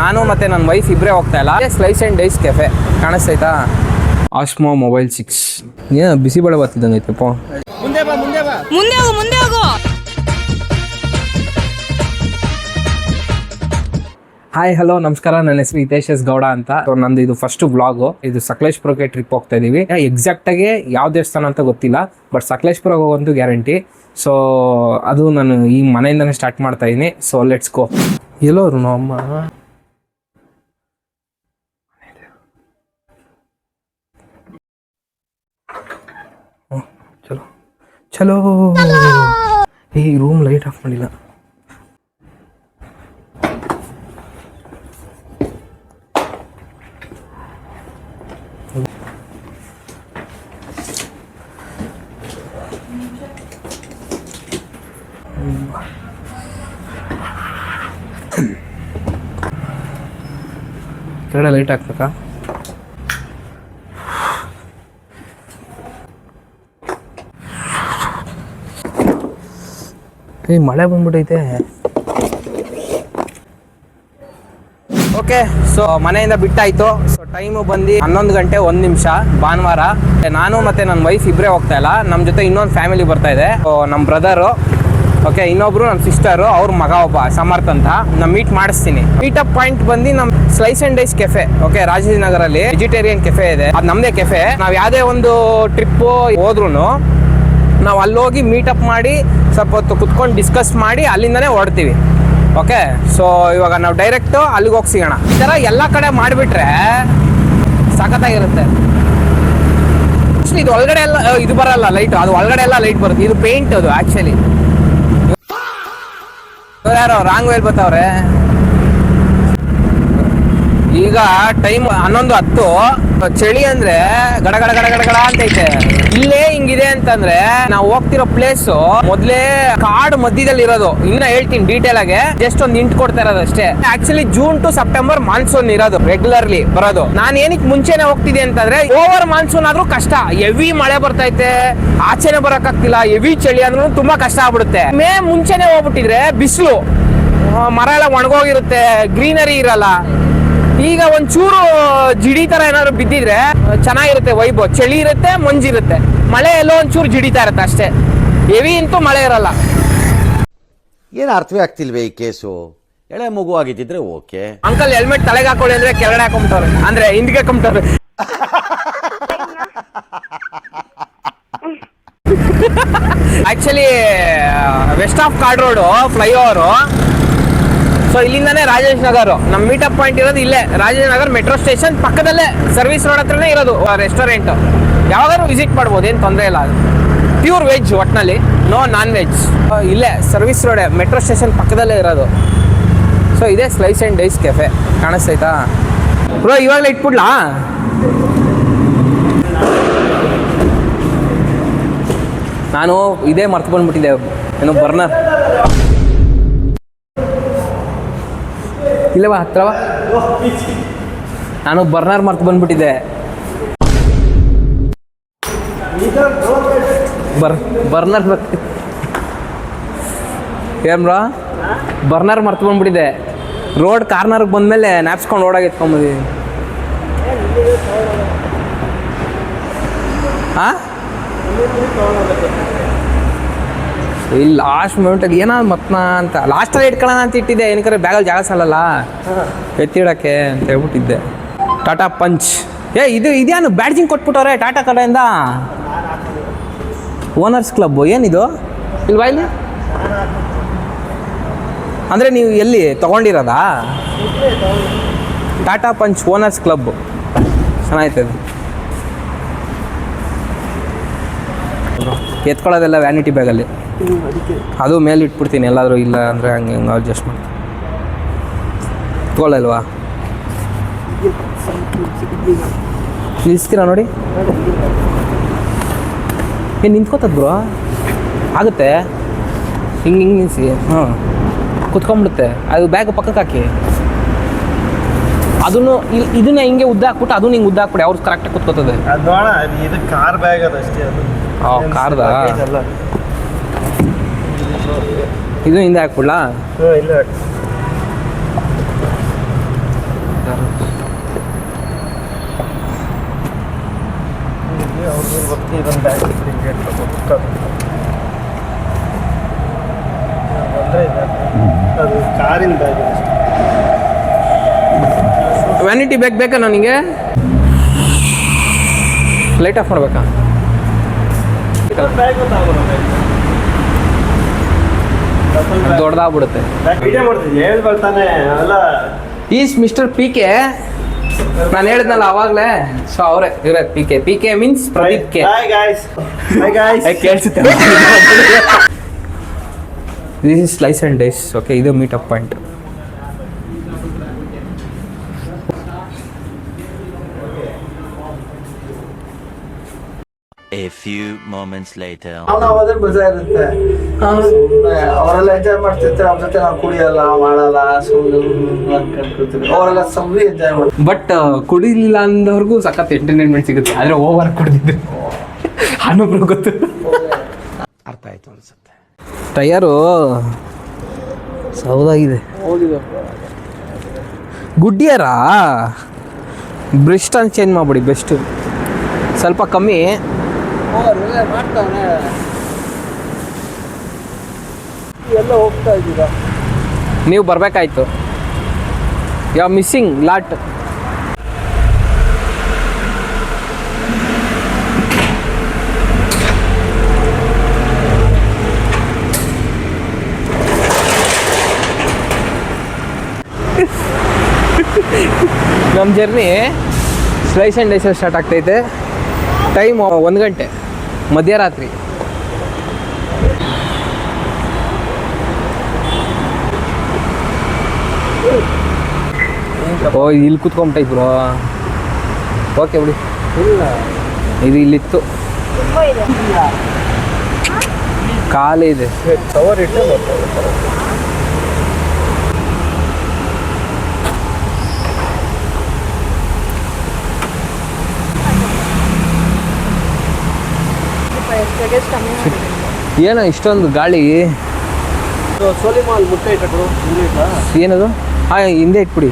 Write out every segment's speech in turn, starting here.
ನಾನು ಮತ್ತೆ ನನ್ನ ವೈಫ್ ಇಬ್ಬರೇ ಹೋಗ್ತಾ ಇಲ್ಲ. ಸ್ಲೈಸ್ ಆ್ಯಂಡ್ ಡೈಸ್ ಕೆಫೆ ಕಾಣಿಸ್ತೈತಾ? ಆಸ್ಮೋ ಮೊಬೈಲ್ 6 ಏನ ಬಿಸಿ ಬಳೆ ಬರ್ತಿದ್ದಂಗೆ ಐತೆಪ್ಪ. ಮುಂದೆ ಹೋಗು. ಹಾಯ್ ಹಲೋ ನಮಸ್ಕಾರ, ನನ್ನ ಹೆಸರು ಹಿತೇಶ್ ಎಸ್ ಗೌಡ ಅಂತ. ನಂದು ಇದು ಫಸ್ಟ್ ವ್ಲಾಗು. ಇದು ಸಕಲೇಶ್ಪುರಕ್ಕೆ ಟ್ರಿಪ್ ಹೋಗ್ತಾ ಇದೀವಿ. ಎಕ್ಸಾಕ್ಟ್ ಆಗಿ ಯಾವ ದೇವಸ್ಥಾನ ಅಂತ ಗೊತ್ತಿಲ್ಲ, ಬಟ್ ಸಕಲೇಶ್ಪುರ ಹೋಗಂತೂ ಗ್ಯಾರಂಟಿ. ಸೊ ಅದು ನಾನು ಈ ಮನೆಯಿಂದನೇ ಸ್ಟಾರ್ಟ್ ಮಾಡ್ತಾ ಇದೀನಿ. So let's go. ಎಲ್ಲೋರು ಅಮ್ಮ? ಚಲೋ ಚಲೋ. ಈ ರೂಮ್ ಲೈಟ್ ಆಫ್ ಮಾಡಿಲ್ಲ. ಕೆಳಗಡೆ ಲೈಟ್ ಹಾಕ್ಬೇಕಾ? ಮಳೆ ಬಂದ್ಬಿಟ್ಟೈತೆ. ಓಕೆ, ಸೊ ಮನೆಯಿಂದ ಬಿಟ್ಟಾಯ್ತು. ಸೊ ಟೈಮು ಬಂದು 11 ಗಂಟೆ 1 ನಿಮಿಷ ಭಾನುವಾರ. ನಾನು ಮತ್ತೆ ನನ್ನ ವೈಫ್ ಇಬ್ಬರೇ ಹೋಗ್ತಾ ಇಲ್ಲ, ನಮ್ಮ ಜೊತೆ ಇನ್ನೊಂದು ಫ್ಯಾಮಿಲಿ ಬರ್ತಾ ಇದೆ. ನಮ್ಮ ಬ್ರದರು, ಓಕೆ, ಇನ್ನೊಬ್ರು ನನ್ನ ಸಿಸ್ಟರು, ಅವ್ರ ಮಗ ಒಬ್ಬ ಸಮರ್ಥ್ ಅಂತ. ನಾನು ಮೀಟ್ ಮಾಡಿಸ್ತೀನಿ. ಮೀಟಪ್ ಪಾಯಿಂಟ್ ಬಂದು ನಮ್ಮ slice and dice cafe. Okay, ರಾಜಾಜಿನಗರಲ್ಲಿ ವೆಜಿಟೇರಿಯನ್ ಕೆಫೆ ಇದೆ, ಅದು ನಮ್ಮದೇ ಕೆಫೆ. ನಾವು ಯಾವುದೇ ಒಂದು ಟ್ರಿಪ್ಪು ಹೋದ್ರೂ ನಾವು ಅಲ್ಲೋಗಿ ಮೀಟಪ್ ಮಾಡಿ ಸ್ವಲ್ಪ ಹೊತ್ತು ಕುತ್ಕೊಂಡು ಡಿಸ್ಕಸ್ ಮಾಡಿ ಅಲ್ಲಿಂದನೇ ಹೊರಡ್ತೀವಿ. ಓಕೆ, ಸೊ ಇವಾಗ ನಾವು ಡೈರೆಕ್ಟು ಅಲ್ಲಿಗೆ ಹೋಗಿ ಸಿಗೋಣ. ಈ ಥರ ಎಲ್ಲ ಕಡೆ ಮಾಡಿಬಿಟ್ರೆ ಸಖತ್ತಾಗಿರುತ್ತೆ. ಇದು ಒಳಗಡೆ ಎಲ್ಲ ಇದು ಬರಲ್ಲ ಲೈಟ್, ಅದು ಒಳಗಡೆ ಎಲ್ಲ ಲೈಟ್ ಬರುತ್ತೆ. ಇದು ಪೇಂಟ್ ಅದು ಆ್ಯಕ್ಚುಲಿ. ಯಾರೋ ರಾಂಗ್ ವೇಲ್ ಬರ್ತಾವ್ರೆ. ಈಗ ಟೈಮ್ 11:10. ಚಳಿ ಅಂದ್ರೆ ಗಡ ಗಡ ಗಡ ಗಡ ಗಡ ಅಂತೈತೆ. ಇಲ್ಲೇ ಹಿಂಗಿದೆ ಅಂತಂದ್ರೆ ನಾವು ಹೋಗ್ತಿರೋ ಪ್ಲೇಸು ಮೊದ್ಲೇ ಕಾಡು ಮಧ್ಯದಲ್ಲಿ ಇರೋದು. ಇನ್ನ ಹೇಳ್ತೀನಿ ಡೀಟೇಲ್ ಆಗಿ, ಜಸ್ಟ್ ಒಂದು ಇಂಟ್ ಕೊಡ್ತಾ ಇರೋದು ಅಷ್ಟೇ. Actually June to September monsoon ಇರೋದು, ರೆಗ್ಯುಲರ್ಲಿ ಬರೋದು. ನಾನು ಏನಕ್ಕೆ ಮುಂಚೆನೆ ಹೋಗ್ತಿದ್ದೆ ಅಂತಂದ್ರೆ ಓವರ್ ಮಾನ್ಸೂನ್ ಆದ್ರೂ ಕಷ್ಟ, ಹೆವಿ ಮಳೆ ಬರ್ತೈತೆ, ಆಚೆನೆ ಬರಕ್ಕಾಗ್ತಿಲ್ಲ. ಹೆವಿ ಚಳಿ ಅಂದ್ರೂ ತುಂಬಾ ಕಷ್ಟ ಆಗ್ಬಿಡುತ್ತೆ. ಮೇ ಮುಂಚೆನೆ ಹೋಗ್ಬಿಟ್ಟಿದ್ರೆ ಬಿಸಿಲು, ಮರ ಎಲ್ಲ ಒಣಗೋಗಿರುತ್ತೆ, ಗ್ರೀನರಿ ಇರಲ್ಲ. ಈಗ ಒಂಚೂರು ಜಿಡಿ ತರ ಏನಾದ್ರು ಬಿದ್ದಿದ್ರೆ ಚೆನ್ನಾಗಿರುತ್ತೆ ವೈಬ್. ಚಳಿ ಇರುತ್ತೆ, ಮಂಜಿರುತ್ತೆ, ಮಳೆ ಎಲ್ಲೋ ಒಂಚೂರು ಜಿಡಿತಾ ಇರುತ್ತೆ ಅಷ್ಟೇ. ಹೆವಿ ಅಂತೂ ಮಳೆ ಇರಲ್ಲ. ಏನು ಅರ್ಥವೇ ಆಗ್ತಿಲ್ವೇ ಈ ಕೇಸು? ಎಳೆ ಮಗು ಆಗಿದ್ದಿದ್ರೆ ಓಕೆ. ಅಂಕಲ್ ಹೆಲ್ಮೆಟ್ ತಲೆಗೆ ಹಾಕೊಳ್ಳಿ ಅಂದ್ರೆ ಕೆಳಗಡೆ ಹಾಕೊಂಬಿಟ್ಟವ್ರೆ, ಅಂದ್ರೆ ಹಿಂದಿಗೆ ಹಾಕೊಂಬಿಟ್ಟವ್ರೆ. Actually west of chord road flyover. So ಇಲ್ಲಿಂದಾನೆ ರಾಜೇಶ್ ನಗರ್ ನಮ್ಮ ಮೀಟಪ್ ಪಾಯಿಂಟ್ ಇರೋದು ಇಲ್ಲೇ. ರಾಜೇಶ್ ನಗರ್ ಮೆಟ್ರೋ ಸ್ಟೇಷನ್ ಪಕ್ಕದಲ್ಲೇ, ಸರ್ವಿಸ್ ರೋಡ್ ಹತ್ರನೇ ಇರೋದು ರೆಸ್ಟೋರೆಂಟ್. ಯಾವಾಗಾದ್ರೂ ವಿಸಿಟ್ ಮಾಡ್ಬೋದು, ಏನು ತೊಂದರೆ ಇಲ್ಲ. ಅದು ಪ್ಯೂರ್ ವೆಜ್, ಒಟ್ಟಿನಲ್ಲಿ ನೋ ನಾನ್ ವೆಜ್. ಇಲ್ಲೇ ಸರ್ವಿಸ್ ರೋಡ್ ಮೆಟ್ರೋ ಸ್ಟೇಷನ್ ಪಕ್ಕದಲ್ಲೇ ಇರೋದು. ಸೊ ಇದೇ ಸ್ಲೈಸ್ ಆ್ಯಂಡ್ ಡೈಸ್ ಕೆಫೆ ಕಾಣಿಸ್ತೈತಾ ಬ್ರೋ? ಇವಾಗಲೇ ಇಟ್ಬಿಡ್ಲಾ? ನಾನು ಇದೇ ಮರ್ತು ಬಂದ್ಬಿಟ್ಟಿದ್ದೆ, ಏನು ಬರ್ನರ್ ಇಲ್ಲವಾ ಹತ್ರವಾ? ನಾನು ಬರ್ನರ್ ಮರ್ತು ಬಂದ್ಬಿಟ್ಟಿದ್ದೆ. ಬರ್ನರ್ ಏನ್ ಬ್ರೋ? ಬರ್ನರ್ ಮರ್ತು ಬಂದ್ಬಿಟ್ಟಿದ್ದೆ. ರೋಡ್ ಕಾರ್ನರ್ಗೆ ಬಂದಮೇಲೆ ನ್ಯಾಪ್ಸ್ಕೊಂಡು ಓಡಾಗಿ ಎತ್ಕೊಂಬಂದಿದ್ದೀನಿ. ಹಾಂ, ಇಲ್ಲಿ ಲಾಸ್ಟ್ ಮೂಮೆಂಟಲ್ಲಿ ಏನಾದ್ರು ಮತ್ನಾ ಅಂತ ಲಾಸ್ಟಲ್ಲಿ ಇಟ್ಕೊಳ್ಳೋಣ ಅಂತ ಇಟ್ಟಿದ್ದೆ. ಏನಕ್ಕೆ ಬ್ಯಾಗಲ್ಲಿ ಜಾಗ ಸಾಲಲ್ಲ ಎತ್ತಿಡೋಕ್ಕೆ ಅಂತ ಹೇಳ್ಬಿಟ್ಟಿದ್ದೆ. ಟಾಟಾ ಪಂಚ್. ಇದೇನು ಬ್ಯಾಡ್ಜಿಂಗ್ ಕೊಟ್ಬಿಟ್ಟವ್ರೆ ಟಾಟಾ ಕಡೆಯಿಂದ. ಓನರ್ಸ್ ಕ್ಲಬ್ ಏನಿದು ಇಲ್ವಾ ಇಲ್ಲಿ? ಅಂದರೆ ನೀವು ಎಲ್ಲಿ ತೊಗೊಂಡಿರೋದಾ? ಟಾಟಾ ಪಂಚ್ ಓನರ್ಸ್ ಕ್ಲಬ್ ಚೆನ್ನಾಯ್ತದೆ. ಎತ್ಕೊಳ್ಳೋದೆಲ್ಲ ವ್ಯಾನಿಟಿ ಬ್ಯಾಗಲ್ಲಿ, ಅದು ಮೇಲೆ ಇಟ್ಬಿಡ್ತೀನಿ ಎಲ್ಲಾದರೂ. ಇಲ್ಲ ಅಂದರೆ ಹಂಗೆ ಹಂಗೆ ಅಡ್ಜಸ್ಟ್ ಮಾಡಿ ಎತ್ಕೊಳ್ಳಲ್ವಾ? ನಿಲ್ಸ್ತೀರಾ ನೋಡಿ? ಏನು ನಿಂತ್ಕೋತದ ಬ್ರೋ? ಆಗುತ್ತೆ ಹಿಂಗೆ ಹಿಂಗೆ ನಿಲ್ಲಿಸಿ. ಹಾಂ, ಕುತ್ಕೊಂಡ್ಬಿಡುತ್ತೆ. ಅದು ಬ್ಯಾಗ್ ಪಕ್ಕಕ್ಕೆ ಹಾಕಿ, ಅದನ್ನು ಇದನ್ನ ಹಿಂಗೆ ಉದ್ದ ಹಾಕ್ಬಿಟ್ಟು ಅದನ್ನು ಹಿಂಗೆ ಉದ್ದ ಹಾಕ್ಬಿಡಿ, ಅವ್ರು ಕರೆಕ್ಟಾಗಿ ಕುತ್ಕೋತದೆ. ಇದು ಕಾರ್ ಬ್ಯಾಗ್ ಅದಷ್ಟೇ. ಅದು ಕಾರ್ದ ಇದು ಹಿಂದೆ ಹಾಕ್ಬಿಡ್ಲಾ? ಅದೊಂದು ಬ್ಯಾಗ್ ಬಂದರೆ ಅದು ಕಾರಿನ ಬ್ಯಾಗ್ ಅಷ್ಟೇ. ವ್ಯಾನಿಟಿ ಬೇಕಾ ನನಗೆ? ಲೈಟ್ ಆಫ್ ಮಾಡ್ಬೇಕಾ? ಬ್ಯಾಗ್ ದೊಡ್ಡದಾಗ್ಬಿಡುತ್ತೆ. ವಿಡಿಯೋ ಮಾಡ್ತಿದ್ದೆ ಹೇಳ್ಬರ್ತಾನೆ ಅಲ್ಲ. Is mister P K. ನಾನು ಹೇಳಿದ್ನಲ್ಲ ಅವಾಗಲೇ. ಸೊ ಅವರೇ ಇವರೇ P K means Pradeep K. Hi guys ಕೇಳಿಸುತ್ತೆ. This is slice and dice. Okay, ಇದು meetup point. A few moments later. ಹೋದ್ರೆ ಮಜಾ ಇರುತ್ತೆ. ಅವರೆಲ್ಲ ಎಂಜಾಯ್ ಮಾಡ್ತಿರ್ತಾರೆ, ಅವ್ರ ಜೊತೆ ನಾವು ಕುಡಿಯಲ್ಲ ಮಾಡಲ್ಲ, ಸುಮ್ಮನೆ ಅನ್ಕೊಂಡ್ಕೊತೀವಿ. ಅವರೆಲ್ಲ ಸಮ್ಮಿ ಎಂಜಾಯ್ ಮಾಡ್ತಾರೆ. ಬಟ್ ಕುಡಿಲಿಲ್ಲ ಅಂದವ್ರಿಗೂ ಸಖತ್ ಎಂಟರ್ಟೈನ್ಮೆಂಟ್ ಸಿಗುತ್ತೆ. ಆದರೆ ಓವರ್ ಕುಡಿದಿದ್ದು ಅನ್ನೊಬ್ರು ಗೊತ್ತು. ಅರ್ಥ ಆಯ್ತು ಅನ್ಸುತ್ತೆ. ಟಯರು ಸೌದಾಗಿದೆ. ಗುಡ್ಡಿಯರಾ ಬ್ರಿಸ್ಟನ್ ಚೇಂಜ್ ಮಾಡ್ಬಿಡಿ, ಬೆಸ್ಟ್. ಸ್ವಲ್ಪ ಕಮ್ಮಿ. ಮಾಡ್ತಾವನೆ. ಎಲ್ಲ ಹೋಗ್ತಾ ಇದ್ದೀರಾ? ನೀವು ಬರಬೇಕಾಯ್ತು. You are missing lot. ನಮ್ಮ ಜರ್ನಿ ಸ್ಲೈಸ್ ಆ್ಯಂಡ್ ಡೈಸಲ್ಲಿ ಸ್ಟಾರ್ಟ್ ಆಗ್ತೈತೆ. ಟೈಮ್ 1 ಗಂಟೆ ಮಧ್ಯರಾತ್ರಿ. ಓ, ಇಲ್ಲಿ ಕೂತ್ಕೊಂಬಿಟ್ಟೈತೆ ಬ್ರೋ. ಓಕೆ ಬಿಡಿ. ಇದು ಇಲ್ಲಿತ್ತು, ಖಾಲಿ ಇದೆ. ಕವರ್ ಇಟ್ಟೆ ಬರ್ತಾರೆ. ಏನೋ ಇಷ್ಟೊಂದು ಗಾಳಿ. ಸೋಲಿಮಾಲ್ ಮುಟ್ಟೆ ಇಟ್ಟರು ಏನದು? ಹಾಂ, ಹಿಂದೆ ಇಟ್ಬಿಡಿ.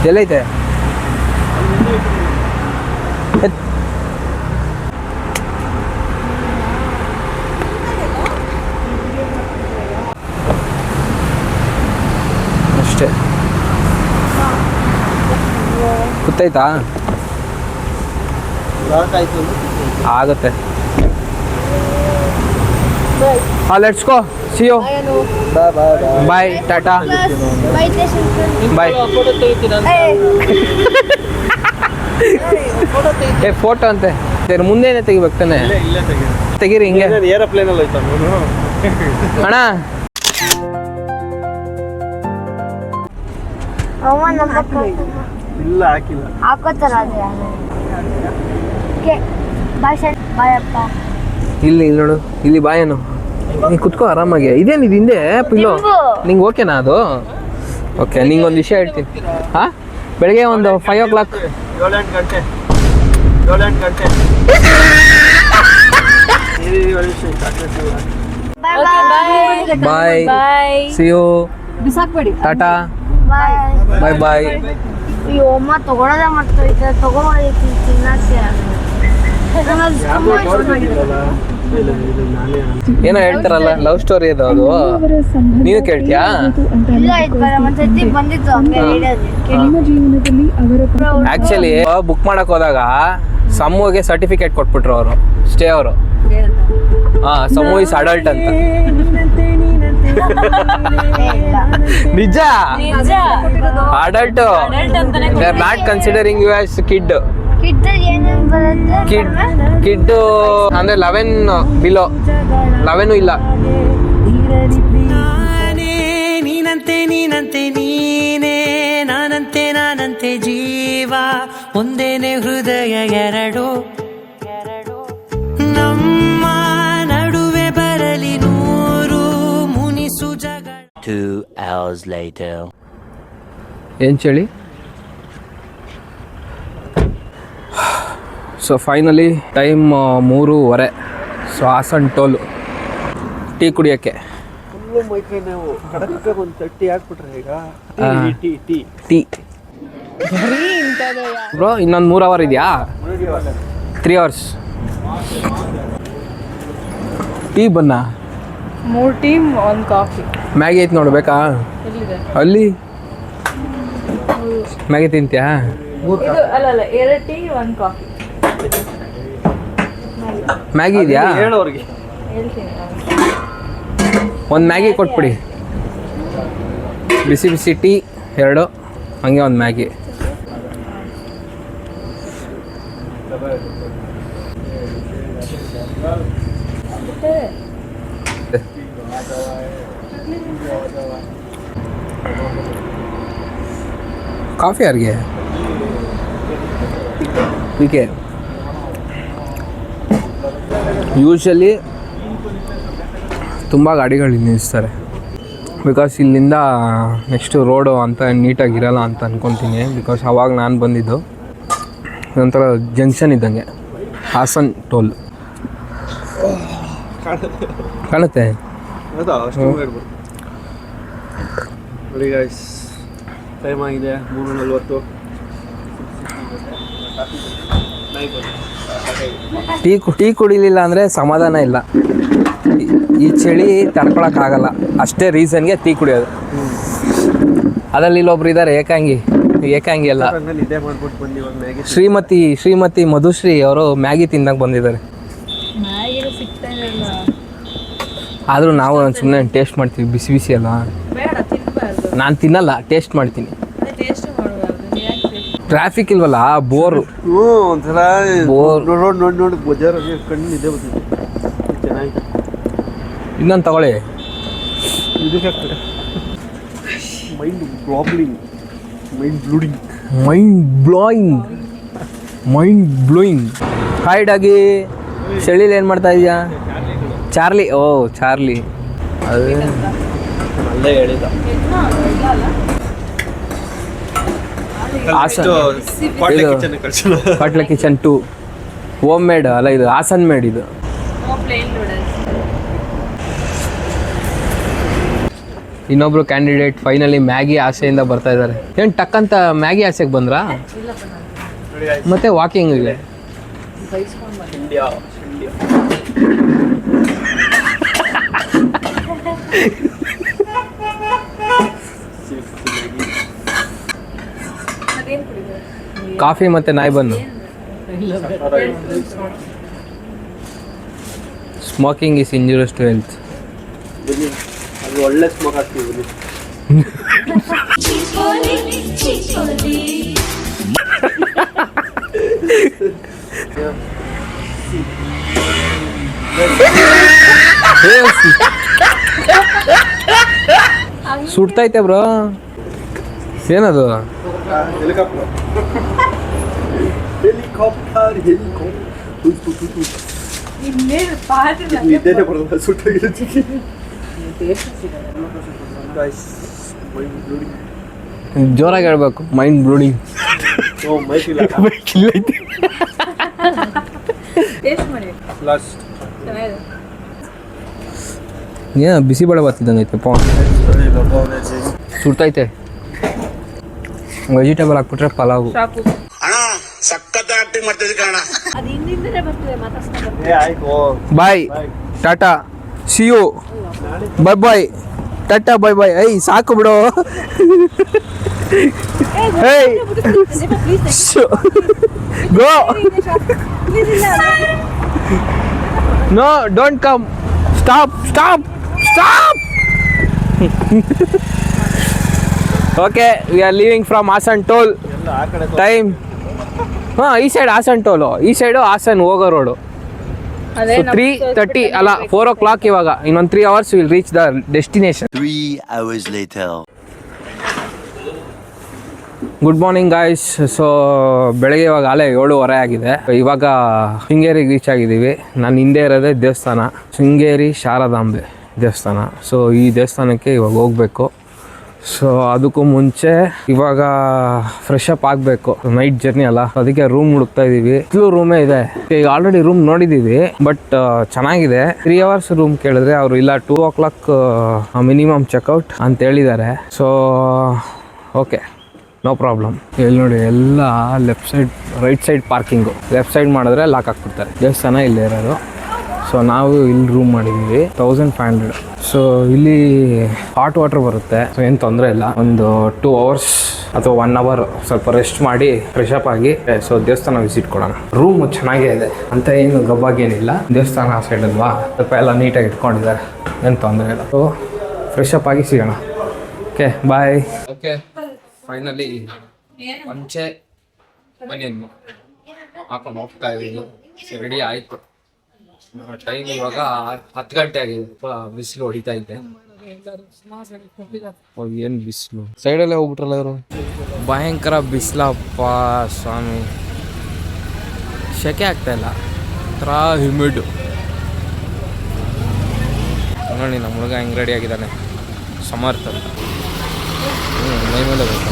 ಎಲ್ಲೈತೆ? ಅಷ್ಟೇ. ಗೊತ್ತಾಯ್ತಾ? ಆಯ್ತು. ಆಗುತ್ತೆ. ಹಾಂ, let's go. See you. Bye, tata, bye. ಏ, ಫೋಟೋ ಅಂತೆ. ಮುಂದೆನೆ ತೆಗಿಬೇಕು ತಾನೆ? ಇಲ್ಲೇ ತೆಗೀರಿ ಹಿಂಗೆ. ಏರೋಪ್ಲೇನ್ ಅಲ್ಲಿ ಹೋಯ್ತಾ ಅಣ್ಣ. ಇಲ್ಲ ಹಾಕಿಲ್ಲ. ಇಲ್ಲಿ ನೋಡು, ಇಲ್ಲಿ ಬಾಯನು. ನೀ ಕುತ್ಕೋ ಆರಾಮಾಗಿ. ಇದೇನಿದು ಹಿಂದೆ ಪಿಲ್ಲೋ? ನಿಂಗೆ ಓಕೆನಾ ಅದು? ಓಕೆ, ನಿಂಗೊಂದು ವಿಷಯ ಹೇಳ್ತೀನಿ. ಹಾಂ, ಬೆಳಗ್ಗೆ ಒಂದು 5 o'clock. 7-8 ಗಂಟೆ. ಬಾಯ್, ಸಿ ಯು, ಟಾಟಾ, ಬಾಯ್ ಬಾಯ್. ಅಯ್ಯೋ ಅಮ್ಮ ತಗೊಳ್ಳೋದೇ ಮಾಡ್ತೈತೆ, ತಗೊಂಡಿತ್ತು ತಿನ್ನಕ್ಕೆ. ಏನೋ ಹೇಳ್ತಾರಲ್ಲ, ಲವ್ ಸ್ಟೋರಿ ಅದು. ಅದು ನೀನು ಕೇಳ್ತೀಯಾ? ಇಲ್ಲ, ಒಂದ್ಸತಿ ಬಂದಿತ್ತು ಹಂಗೆ ಆಕ್ಚುಲಿ ಬುಕ್ ಮಾಡಕ್ ಹೋದಾಗ ಸಮ್ಮುಗೆ ಸರ್ಟಿಫಿಕೇಟ್ ಕೊಟ್ಬಿಟ್ರು ಅವರು, ಸ್ಟೇ ಅವರು. ಸಮೂ ಇಸ್ ಅಡಲ್ಟ್ ಅಂತ. ನಿಜ, adult. They are not considering you as kid. Kid ಅಂದ್ರೆ 11 ಬಿಲೋ, 11 ಇಲ್ಲ. ನೀನಂತೆ ನೀನೇ, ನಾನಂತೆ ಜೀವ, ಒಂದೇನೆ ಹೃದಯ ಎರಡು, ನಮ್ಮ ನಡುವೆ ಬರಲಿ 100 ಮುನಿಸು ಜಗಳ. 2 hours later. ಏನು ಚಳಿ. So finally time 3:15. So Hassan toll tea ಕುಡಿಯೋಕ್ಕೆ. ಫುಲ್ಲು ಮೈಕೈ ನಾವು ಕಡಕ್ಕೆ ಒಂದು ತಟ್ಟಿ ಹಾಕ್ಬಿಟ್ರೆ ಈಗ ಟೀ ಬ್ರೋ ಇನ್ನೊಂದು 3 hour ಇದೆಯಾ? 3 hours. ಟೀ ಬನ್ನ 3 ಟೀ 1 ಕಾಫಿ. ಮ್ಯಾಗಿ ಐತೆ ನೋಡು, ಬೇಕಾ? ಎಲ್ಲಿದೆ? ಅಲ್ಲಿ ಮ್ಯಾಗಿ ತಿಂತ್ಯಾ? ಇದು ಅಲ್ಲ 2 ಟೀ 1 ಕಾಫಿ. ಮ್ಯಾಗಿ ಇದೆಯಾ? ಹೇಳು ಅವ್ರಿಗೆ. ಹೇಳ್ತೀನಿ. ಒಂದು ಮ್ಯಾಗಿ ಕೊಟ್ಬಿಡಿ. ಬಿಸಿ ಬಿಸಿ ಟೀ 2, ಹಂಗೆ ಒಂದು ಮ್ಯಾಗಿ. ಕಾಫಿ ಯಾರಿಗೆ? ಹೀಗೆ ಯೂಶಲಿ ತುಂಬ ಗಾಡಿಗಳು ನಿಲ್ಲಿಸ್ತಾರೆ, ಬಿಕಾಸ್ ಇಲ್ಲಿಂದ ನೆಕ್ಸ್ಟು ರೋಡು ಅಂತ ನೀಟಾಗಿರಲ್ಲ ಅಂತ ಅಂದ್ಕೊತೀನಿ. ಬಿಕಾಸ್ ಅವಾಗ ನಾನು ಬಂದಿದ್ದು ಒಂಥರ ಜಂಕ್ಷನ್ ಇದ್ದಂಗೆ, ಹಾಸನ್ ಟೋಲ್ ಕಾಣುತ್ತೆ. ಹೌದಾ? ಅಷ್ಟು ಹೇಳ್ಬೋದು. ನೋಡಿ ಗೈಸ್, ಟೈಮ್ ಆಗಿದೆ 3:40. ಟೀ ಕುಡಿಲಿಲ್ಲ ಅಂದರೆ ಸಮಾಧಾನ ಇಲ್ಲ. ಈ ಚಳಿ ತಡ್ಕೊಳಕ್ಕಾಗಲ್ಲ, ಅಷ್ಟೇ ರೀಸನ್ಗೆ ಟೀ ಕುಡಿಯೋದು. ಅದರಲ್ಲಿ ಇಲ್ಲೊಬ್ರು ಇದ್ದಾರೆ ಏಕಾಂಗಿ ಅಲ್ಲ, ನಿದ್ದೆ ಮಾಡ್ಬಿಟ್ಟು ಬಂದು ಇವಾಗ ಮ್ಯಾಗಿ ಶ್ರೀಮತಿ ಮಧುಶ್ರೀ ಅವರು ಮ್ಯಾಗಿ ತಿನ್ನಕ್ಕೆ ಬಂದಿದ್ದಾರೆ. ಮ್ಯಾಗಿರೋ ಸಿಗ್ತಾ ಇಲ್ಲ. ಆದರೂ ನಾವು ಸುಮ್ಮನೆ ಟೇಸ್ಟ್ ಮಾಡ್ತೀವಿ, ಬಿಸಿ ಬಿಸಿ ಅಲ್ಲ. ಬೇಡ, ತಿನ್ಬಾರ್ದು. ನಾನು ತಿನ್ನಲ್ಲ, ಟೇಸ್ಟ್ ಮಾಡ್ತೀನಿ. ಟೇಸ್ಟ್ ಮಾಡಬಾರ್ದು. ಯಾಕೆ? ಟ್ರಾಫಿಕ್ ಇಲ್ವಲ್ಲ, ಬೋರು. ಒಂಥರ ನೋಡಿ ಬಜಾರ್ ಕಣ್ಣು ನಿದ್ದೆ ಬರ್ತಿದೆ. ಚೆನ್ನಾಗಿದೆ. ಇನ್ನೊಂದು ತಗೊಳ್ಳಿ. ಇದಕ್ಕೆ ಆಗ್ತದೆ mind boggling, mind blowing. Hi doggy, ಚಳಿಲಿ ಏನು ಮಾಡ್ತಾ ಇದೀಯಾ? ಚಾರ್ಲಿ ಅದು ಅಲ್ಲೇ ಹೇಳಿದ. ಕಾಟ್ಲೆ ಕಿಚನ್ 2 ಹೋಮ್ ಮೇಡ್ ಅಲ್ಲ, ಇದು ಹಾಸನ್ ಮೇಡ್. ಇದು ಪ್ಲೇನ್ ನೂಡಲ್ಸ್. ಇನ್ನೊಬ್ರು ಕ್ಯಾಂಡಿಡೇಟ್ ಫೈನಲಿ ಮ್ಯಾಗಿ ಆಸೆಯಿಂದ ಬರ್ತಾ ಇದ್ದಾರೆ. ಏನು ಟಕ್ ಅಂತ ಮ್ಯಾಗಿ ಆಸೆಗೆ ಬಂದ್ರಾ? ಮತ್ತೆ ವಾಕಿಂಗಿಗೆ ಇಂಡಿಯಾ ಕಾಫಿ ಮತ್ತೆ ನಾಯಿ bun. Smoking is injurious to health. ಅದು ಒಳ್ಳೆ ಸ್ಮೋಕ್ ಆಗ್ತೀವಿ. ಸುಡ್ತೈತೆ ಬ್ರೋ. ಏನದು? ಹೆಲಿಕಾಪ್ಟರ್. ಇನ್ನೇನು ಪಾತ್ರೆ ನಿದ್ದೆನೇ ಬರೋದು, ಸುಟ್ಟಾಗಿರುತ್ತೆ. ಜೋರಾಗಿ ಹೇಳ್ಬೇಕು. Mind blowing. ಟೇಸ್ಟ್ ಮಾಡಿ. ಲಾಸ್ಟ್ ಚೆನ್ನಾಗಿದೆ. ಏನ ಬಿಸಿ ಬೇಳೆ ಬರ್ತಿದ್ದಂಗೆ ಐತೆ ಪಾ. ಸುಡ್ತೈತೆ. ವೆಜಿಟೇಬಲ್ ಹಾಕ್ಬಿಟ್ರೆ ಪಲಾವು. ಸಾಕು. ಅದು ಹಿಂದಿಂದಲೇ ಬರ್ತದೆ, ಮಾತಾಡ್ಸ್ತಾ ಬರ್ತದೆ. Bye, tata, see you, bye tata, bye. ಐ ಸಾಕು ಬಿಡು. Go. No, don't come. Stop. Okay, we are leaving from Hassan toll. Time ಈ ಸೈಡ್ ಹಾಸನ್ ಟೋಲು, ಈ ಸೈಡು ಹಾಸನ್ ಹೋಗೋ ರೋಡು. ಅದೇ 3:30 ಅಲ್ಲ 4 o'clock ಇವಾಗ. ಇನ್ನೊಂದು 3 hours will reach the destination. 3 hours later. Good morning guys. So ಬೆಳಗ್ಗೆ ಇವಾಗ ಅಲ್ಲೇ 7:30 ಆಗಿದೆ. ಇವಾಗ ಶೃಂಗೇರಿಗೆ ರೀಚ್ ಆಗಿದ್ದೀವಿ. ನಾನು ಹಿಂದೆ ಇರೋದೇ ದೇವಸ್ಥಾನ, ಶೃಂಗೇರಿ ಶಾರದಾಂಬೆ ದೇವಸ್ಥಾನ. ಸೊ ಈ ದೇವಸ್ಥಾನಕ್ಕೆ ಇವಾಗ ಹೋಗಬೇಕು. ಸೊ ಅದಕ್ಕೂ ಮುಂಚೆ ಇವಾಗ ಫ್ರೆಶ್ ಅಪ್ ಆಗಬೇಕು, ನೈಟ್ ಜರ್ನಿ ಅಲ್ಲ, ಅದಕ್ಕೆ ರೂಮ್ ಹುಡುಕ್ತಾ ಇದ್ದೀವಿ. ರೂಮೇ ಇದೆ, ಈಗ ಆಲ್ರೆಡಿ ರೂಮ್ ನೋಡಿದ್ದೀವಿ, ಬಟ್ ಚೆನ್ನಾಗಿದೆ. 3 hours ರೂಮ್ ಕೇಳಿದ್ರೆ ಅವರು ಇಲ್ಲ 2 o'clock ಮಿನಿಮಮ್ ಚೆಕ್ಔಟ್ ಅಂತ ಹೇಳಿದ್ದಾರೆ. So okay, no problem. ಇಲ್ಲಿ ನೋಡಿ ಎಲ್ಲ left side right side parking. Left side ಮಾಡಿದ್ರೆ ಲಾಕ್ ಹಾಕ್ಬಿಡ್ತಾರೆ. ದೇವಸ್ಥಾನ ಇಲ್ಲೇ ಇರೋದು. ಸೊ ನಾವು ಇಲ್ಲಿ ರೂಮ್ ಮಾಡಿದ್ದೀವಿ 1500. ಸೊ ಇಲ್ಲಿ ಹಾಟ್ ವಾಟರ್ ಬರುತ್ತೆ, ಸೊ ಏನು ತೊಂದರೆ ಇಲ್ಲ. ಒಂದು 2 hours ಅಥವಾ 1 hour ಸ್ವಲ್ಪ ರೆಸ್ಟ್ ಮಾಡಿ ಫ್ರೆಶ್ ಅಪ್ ಆಗಿ ಸೊ ದೇವಸ್ಥಾನ ವಿಸಿಟ್ ಕೊಡೋಣ. ರೂಮ್ ಚೆನ್ನಾಗೇ ಇದೆ ಅಂತ ಏನು ಗಬ್ಬಾಗೇನಿಲ್ಲ. ದೇವಸ್ಥಾನ ಆ ಸೈಡ್ ಅಲ್ವಾ, ಸ್ವಲ್ಪ ಎಲ್ಲ ನೀಟಾಗಿ ಇಟ್ಕೊಂಡಿದ್ದಾರೆ, ಏನು ತೊಂದರೆ ಇಲ್ಲ. ಸೊ ಫ್ರೆಶ್ ಅಪ್ ಆಗಿ ಸಿಗೋಣ. Okay bye. ಓಕೆ ಫೈನಲಿ ಪಂಚೆ ಬನಿಯನ್ನು ಹಾಕೊಂಡು ಹೋಗ್ತಾ ಇದ್ದೀನಿ. ರೆಡಿ ಆಯಿತು. ಟೈಮ್ ಇವಾಗ 10 ಗಂಟೆ ಆಗಿದೆ. ಬಿಸಿಲು ಹೊಡಿತಾ ಇದೆ. ಏನು ಬಿಸಿಲು, ಸೈಡಲ್ಲೇ ಹೋಗ್ಬಿಟ್ರಲ್ಲ ಇವರು. ಭಯಂಕರ ಬಿಸಿಲಪ್ಪ ಸ್ವಾಮಿ, ಶೆಕೆ ಆಗ್ತಾ ಇಲ್ಲ, ಒಂಥರ ಹ್ಯೂಮಿಡ್. ನೋಡಿ ನಮ್ಮ ಹುಡುಗ ಹೆಂಗೆ ರೆಡಿ ಆಗಿದ್ದಾನೆ, ಸಮರ್ಥ ಅಂತ. ಮೈ ಮೇಲೆ ಬೇಕು.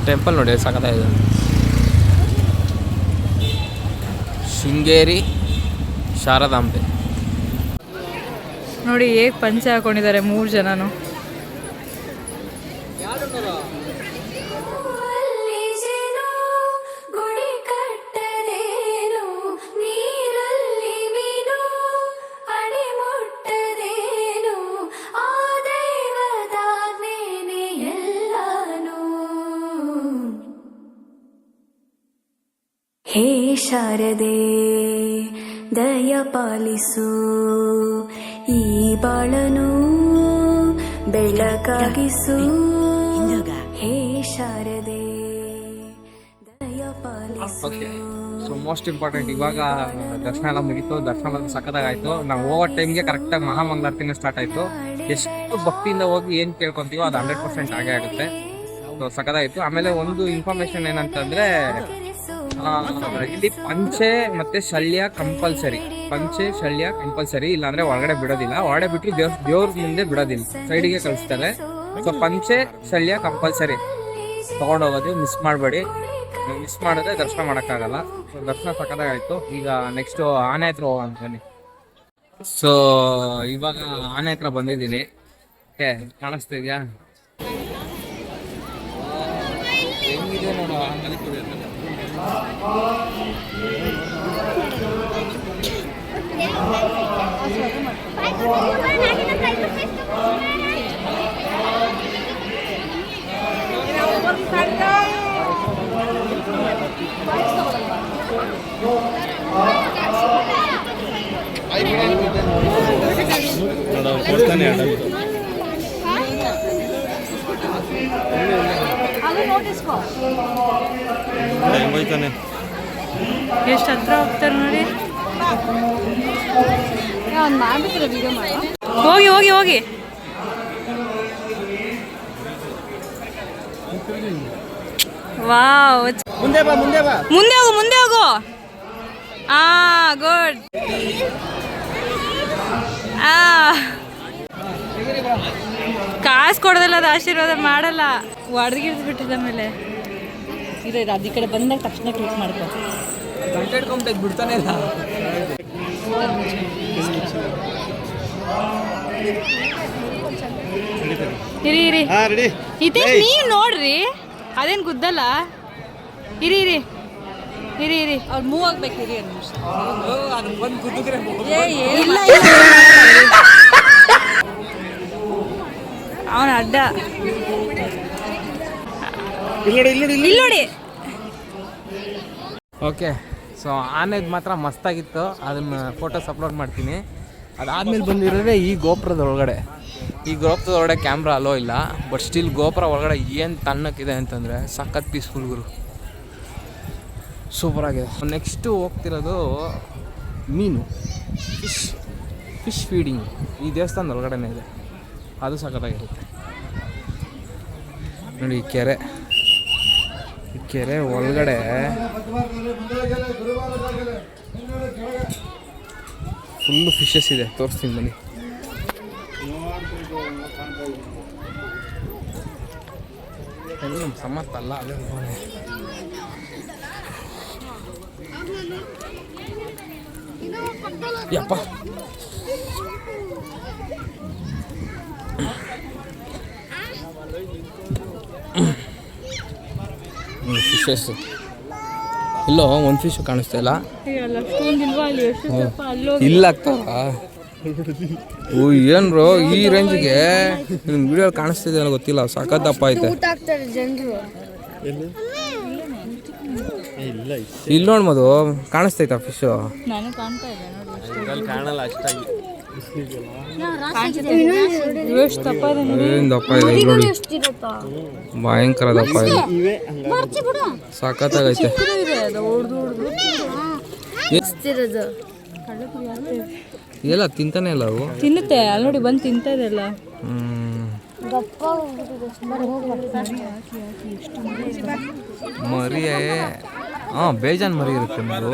ಟೆಂಪಲ್ ನೋಡಿ ಸಖತ್ತಾಗಿದೆ. ಶೃಂಗೇರಿ ಶಾರದಾಂಬೆ ನೋಡಿ ಹೇಗೆ ಪಂಚೆ ಹಾಕೊಂಡಿದ್ದಾರೆ 3 ಜನನು. ಹೇ ಶಾರದೆ ದಯ ಪಾಲಿಸು, ಈ ಬಾಳನು ಬೆಳಕಾಗಿಸು. ಹೇ ಶಾರದೆ ದಯ ಪಾಲಿಸು. ಸೊ ಮೋಸ್ಟ್ ಇಂಪಾರ್ಟೆಂಟ್, ಇವಾಗ ದರ್ಶನ ಎಲ್ಲ ಮುಗೀತು. ದರ್ಶನ ಸಖತ್ತಾಗಾಯ್ತು. ನಾವು ಹೋಗೋ ಟೈಮ್ಗೆ ಕರೆಕ್ಟಾಗಿ ಮಹಾಮಂಗಳಾರತಿನ ಸ್ಟಾರ್ಟ್ ಆಯಿತು. ಎಷ್ಟು ಭಕ್ತಿಯಿಂದ ಹೋಗಿ ಏನು ಕೇಳ್ಕೊತೀವೋ ಅದು 100% ಆಗೇ ಆಗುತ್ತೆ. ಸೊ ಸಖತ್ತಾಯಿತು. ಆಮೇಲೆ ಒಂದು ಇನ್ಫಾರ್ಮೇಶನ್ ಏನಂತಂದರೆ, ಇಲ್ಲಿ ಪಂಚೆ ಮತ್ತೆ ಶಲ್ಯ ಕಂಪಲ್ಸರಿ. ಪಂಚೆ ಶಲ್ಯ ಕಂಪಲ್ಸರಿ, ಇಲ್ಲಾಂದ್ರೆ ಒಳಗಡೆ ಬಿಡೋದಿಲ್ಲ. ಒಳಗಡೆ ಬಿಟ್ಟು ದೇವ್ರ ಮುಂದೆ ಬಿಡೋದಿಲ್ಲ, ಸೈಡಿಗೆ ಕಳಿಸ್ತಾರೆ. ಸೊ ಪಂಚೆ ಶಲ್ಯ ಕಂಪಲ್ಸರಿ ತಗೊಂಡೋಗೋದು ಮಿಸ್ ಮಾಡಬೇಡಿ. ಮಿಸ್ ಮಾಡಿದ್ರೆ ದರ್ಶನ ಮಾಡೋಕ್ಕಾಗಲ್ಲ. ದರ್ಶನ ಸಖತ್ತಾಗಾಯ್ತು. ಈಗ ನೆಕ್ಸ್ಟ್ ಆನೆ ಹತ್ರ ಹೋಗೋಣ ಬನ್ನಿ. ಸೊ ಇವಾಗ ಆನೆ ಹತ್ರ ಬಂದಿದ್ದೀನಿ. ಓಕೆ, ಕಾಣಿಸ್ತಾ ಇದೆಯಾ? ಹೆಂಗಿದೆ ನೋಡು ಆನೆ ಕುಡಿಯೋದು. ಎಷ್ಟು ಹತ್ರ ಹೋಗ್ತಾರೆ ನೋಡಿ. ಹೋಗಿ ಹೋಗಿ ಹೋಗಿ. ವಾವ್, ಮುಂದೆ ಹೋಗು, ಮುಂದೆ ಹೋಗು. ಗುಡ್. ಕಾಸು ಕೊಡೋದಲ್ಲ, ಅದು ಆಶೀರ್ವಾದ ಮಾಡಲ್ಲ. ಹೊಡೆದ್ಗಿಡ್ದು ಬಿಟ್ಟಿದ್ದ ಮೇಲೆ ಇದು ಅದು ಈ ಕಡೆ ಬಂದಾಗ ತಕ್ಷಣ ಕ್ಲಿಕ್ ಮಾಡ್ಕೊ. ಗಂಟೆ ಹಿಡ್ಕೊಂಬಿಟ್ಟು ಬಿಡ್ತಾನೆ ಇಲ್ಲ. ಇರಿ ಇದೇ ನೀವು ನೋಡ್ರಿ, ಅದೇನು ಗುದ್ದಲ್ಲ. ಇರಿ ಅವ್ರು ಮೂವ್ ಆಗ್ಬೇಕು. ಇರಿ ಇಲ್ಲ ಅವನ ಅಡ್ಡ. ಇಲ್ಲಿ ನೋಡಿ. ಓಕೆ, ಸೊ ಆನೆದು ಮಾತ್ರ ಮಸ್ತಾಗಿತ್ತು. ಅದನ್ನು ಫೋಟೋಸ್ ಅಪ್ಲೋಡ್ ಮಾಡ್ತೀನಿ. ಅದಾದಮೇಲೆ ಬಂದಿರೋದೇ ಈ ಗೋಪುರದ ಒಳಗಡೆ. ಈ ಗೋಪುರದ ಒಳಗಡೆ ಕ್ಯಾಮ್ರಾ ಅಲೋ ಇಲ್ಲ, ಬಟ್ ಸ್ಟಿಲ್ ಗೋಪುರ ಒಳಗಡೆ ಏನು ತಣ್ಣಕ್ಕಿದೆ ಅಂತಂದರೆ ಸಖತ್ ಪೀಸ್ಫುಲ್ ಗುರು, ಸೂಪರಾಗಿದೆ. ನೆಕ್ಸ್ಟು ಹೋಗ್ತಿರೋದು ಮೀನು, ಫಿಶ್ ಫೀಡಿಂಗ್ ಈ ದೇವಸ್ಥಾನದ ಒಳಗಡೆನೇ ಇದೆ. ಅದು ಸಖತ್ತಾಗಿರುತ್ತೆ ನೋಡಿ. ಈ ಕೆರೆ ಒಳಗಡೆ ಫುಲ್ಲು ಫಿಶಸ್ ಇದೆ, ತೋರಿಸ್ತೀನಿ ಬನ್ನಿ. ನಮ್ಮ ಸಮರ್ಥ ಅಲ್ಲ, ಅದೇ ಯಪ್ಪ ಫಿಶಸ್ ಇಲ್ಲೋ ಒಂದು ಫಿಶ್ ಕಾಣಿಸ್ತಾ ಇಲ್ಲ. ಇಲ್ಲ ಆಗ್ತಾವ. ಓ ಏನ್ ಬ್ರೋ ಈ ರೇಂಜಿಗೆ ವಿಡಿಯೋ ಕಾಣಿಸ್ತಿದೆ ಅನ್ನೋ ಗೊತ್ತಿಲ್ಲ. ಸಖತ್ ದಪ್ಪ ಐತೆ. ಊಟ ಆಗ್ತಾರೆ ಜನರು. ಇಲ್ಲಿ ನೋಡ್ ಮದು ಕಾಣಿಸ್ತೈತ ಫಿಶ್. ನಾನು ಕಾಣ್ತಾ ಇದೆ ನೋಡಿ. ಕಾಣಲ್ಲ ಅಷ್ಟಾಗಿ. ಎಷ್ಟು ದಪ್ಪ ಇದೆ ನೋಡಿ. ಏನ್ ದಪ್ಪ ಇದೆ ನೋಡಿ. ಎಷ್ಟಿರುತ್ತಾ? ಭಯಂಕರ ದಪ್ಪ ಇದೆ. ಸಖತ್ತಾಗೈತೆ. ಎಷ್ಟಿರೋದು? ಎಲ್ಲ ತಿಂತಾನೆ ಇಲ್ಲ ಅವು. ತಿನ್ನುತ್ತೆ ಅಲ್ಲಿ ನೋಡಿ ಬಂದು ತಿಂತಾ ಇದೆಲ್ಲ. ದಪ್ಪ ಮರಿ ಬೇಜಾನ್ ಮರಿ ಇರುತ್ತೆ ಮರು.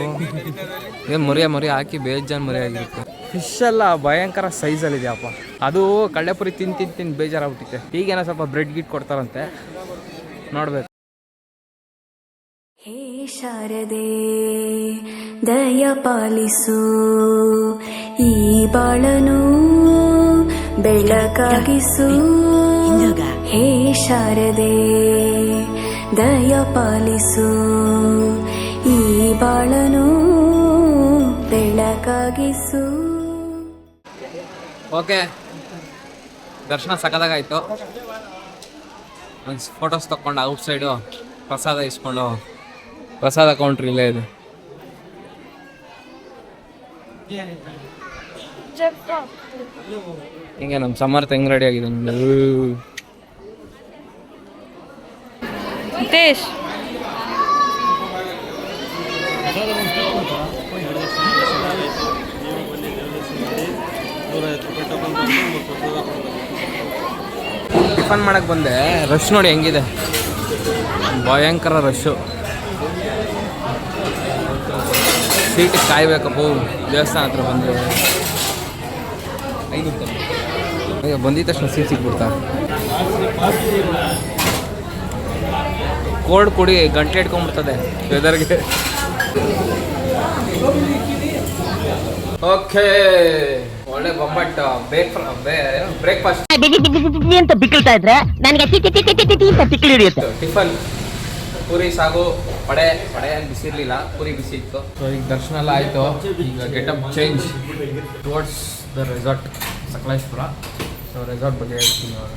ಏನು ಮರಿ ಹಾಕಿ ಬೇಜಾನ್ ಮರಿ ಆಗಿರುತ್ತೆ. ಫಿಶ್ ಎಲ್ಲ ಭಯಂಕರ ಸೈಜಲ್ಲಿ ಇದೆಯಪ್ಪ. ಅದು ಕಳ್ಳೆಪುರಿ ತಿಂದು ಬೇಜಾರಾಗ್ಬಿಟ್ಟಿದೆ. ಈಗೇನೋ ಸ್ವಲ್ಪ ಬ್ರೆಡ್ ಗಿಟ್ ಕೊಡ್ತಾರಂತೆ, ನೋಡ್ಬೇಕು. ಹೇ ಶಾರದೆ ದಯ ಪಾಲಿಸು ಈ ಬಾಳನು ಬೆಳಕಾಗಿಸು. ಹೇ ಶಾರದೆ ದಯ ಪಾಲಿಸು ಈ ಬಾಳನು ಬೆಳಕಾಗಿಸು. ಓಕೆ, ದರ್ಶನ ಸಖತ್ತಾಗಾಯ್ತು. ಒಂದು ಫೋಟೋಸ್ ತಗೊಂಡು ಔಟ್ಸೈಡು ಪ್ರಸಾದ ಇಸ್ಕೊಂಡು, ಪ್ರಸಾದ ಕೌಂಟ್ರ್ ಇಲ್ಲೇ ಇದೆ. ಹಿಂಗೆ ನಮ್ಮ ಸಮರ್ಥ ಹೆಂಗ್ ರೆಡಿ ಆಗಿದೆ ಹಿತೇಶ್. ಟಿಫನ್ ಮಾಡಕ್ಕೆ ಬಂದೆ. ರಶ್ ನೋಡಿ ಹೆಂಗಿದೆ, ಭಯಂಕರ ರಶ್ಶು. ಸೀಟಿಗೆ ಕಾಯ್ಬೇಕಪ್ಪ ದೇವಸ್ಥಾನ ಹತ್ರ ಬಂದರೆ. ಈಗ ಬಂದಿದ್ದ ತಕ್ಷಣ ಸೀಟ್ ಸಿಕ್ಬಿಡ್ತಾ. ಕೋಲ್ಡ್ ಕುಡಿ ಗಂಟೆ ಇಟ್ಕೊಂಡ್ಬಿಡ್ತದೆ ವೆದರ್ಗೆ. ಓಕೆ, ಒಳ್ಳೆ ಬೊಂಬಟ್ ಬ್ರೇಕ್ಫಾಸ್ಟ್ ಅಂತ ಬಿಕ್ಕಳ್ತಾ ಇದ್ರೆ ನನಗೆ ಪಿಕ್ಕಲ್ ಹಿಡಿಯುತ್ತೆ. ಟಿಫನ್ ಪೂರಿ ಸಾಗು ಪಡೆ ಏನು ಬಿಸಿ ಇರಲಿಲ್ಲ, ಪೂರಿ ಬಿಸಿ ಇತ್ತು. ಸೊ ಈಗ ದರ್ಶನ ಎಲ್ಲ ಆಯಿತು. ಈಗ getup change towards the resort Sakleshpur. So resort ಬಗ್ಗೆ ಹೇಳ್ತೀನಿ ಇವಾಗ.